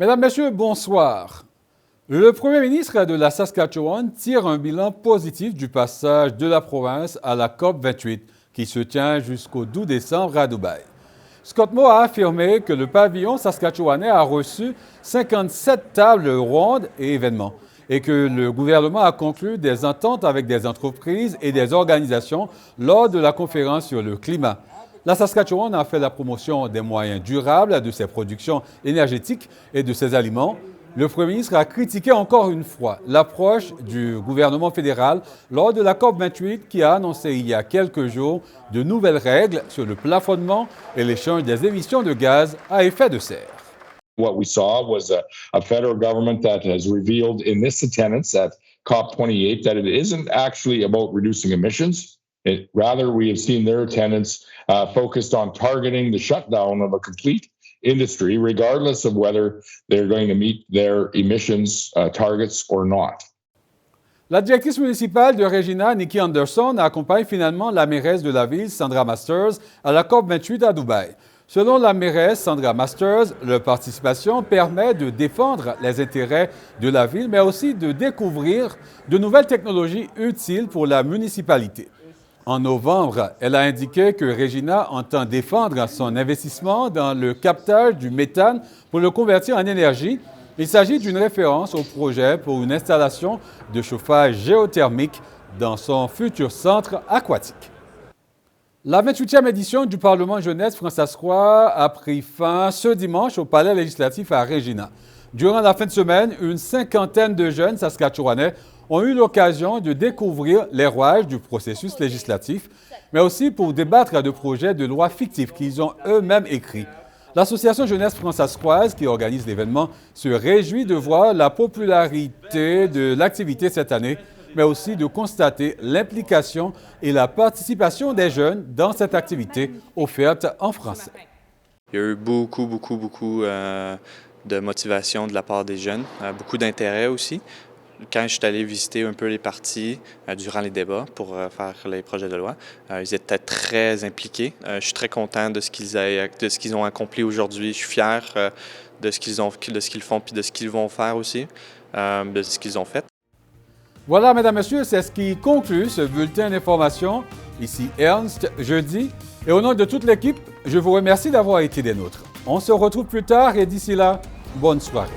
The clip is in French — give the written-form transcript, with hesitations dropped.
Mesdames, Messieurs, bonsoir. Le Premier ministre de la Saskatchewan tire un bilan positif du passage de la province à la COP 28, qui se tient jusqu'au 12 décembre à Dubaï. Scott Moe a affirmé que le pavillon saskatchewanais a reçu 57 tables rondes et événements et que le gouvernement a conclu des ententes avec des entreprises et des organisations lors de la conférence sur le climat. La Saskatchewan a fait la promotion des moyens durables de ses productions énergétiques et de ses aliments. Le Premier ministre a critiqué encore une fois l'approche du gouvernement fédéral lors de la COP 28 qui a annoncé il y a quelques jours de nouvelles règles sur le plafonnement et l'échange des émissions de gaz à effet de serre. What we saw was a federal government that has revealed in this attendance at COP28 that it isn't actually about reducing emissions. Rather, we have seen their attendance focused on targeting the shutdown of a complete industry, regardless of whether they're going to meet their emissions targets or not. La directrice municipale de Regina, Nikki Anderson, accompagne finalement la mairesse de la ville, Sandra Masters, à la COP 28 à Dubaï. Selon la mairesse Sandra Masters, leur participation permet de défendre les intérêts de la ville, mais aussi de découvrir de nouvelles technologies utiles pour la municipalité. En novembre, elle a indiqué que Regina entend défendre son investissement dans le captage du méthane pour le convertir en énergie. Il s'agit d'une référence au projet pour une installation de chauffage géothermique dans son futur centre aquatique. La 28e édition du Parlement jeunesse fransaskois a pris fin ce dimanche au Palais législatif à Regina. Durant la fin de semaine, une cinquantaine de jeunes saskatchewanais ont eu l'occasion de découvrir les rouages du processus législatif, mais aussi pour débattre de projets de loi fictifs qu'ils ont eux-mêmes écrits. L'Association jeunesse fransaskoise qui organise l'événement se réjouit de voir la popularité de l'activité cette année, mais aussi de constater l'implication et la participation des jeunes dans cette activité offerte en français. Il y a eu beaucoup de motivation de la part des jeunes, beaucoup d'intérêt aussi. Quand je suis allé visiter un peu les partis durant les débats pour faire les projets de loi, ils étaient très impliqués. Je suis très content de ce qu'ils ont accompli aujourd'hui. Je suis fier de ce qu'ils font puis de ce qu'ils vont faire aussi, de ce qu'ils ont fait. Voilà, mesdames, messieurs, c'est ce qui conclut ce bulletin d'information. Ici Ernst, jeudi. Et au nom de toute l'équipe, je vous remercie d'avoir été des nôtres. On se retrouve plus tard et d'ici là, bonne soirée.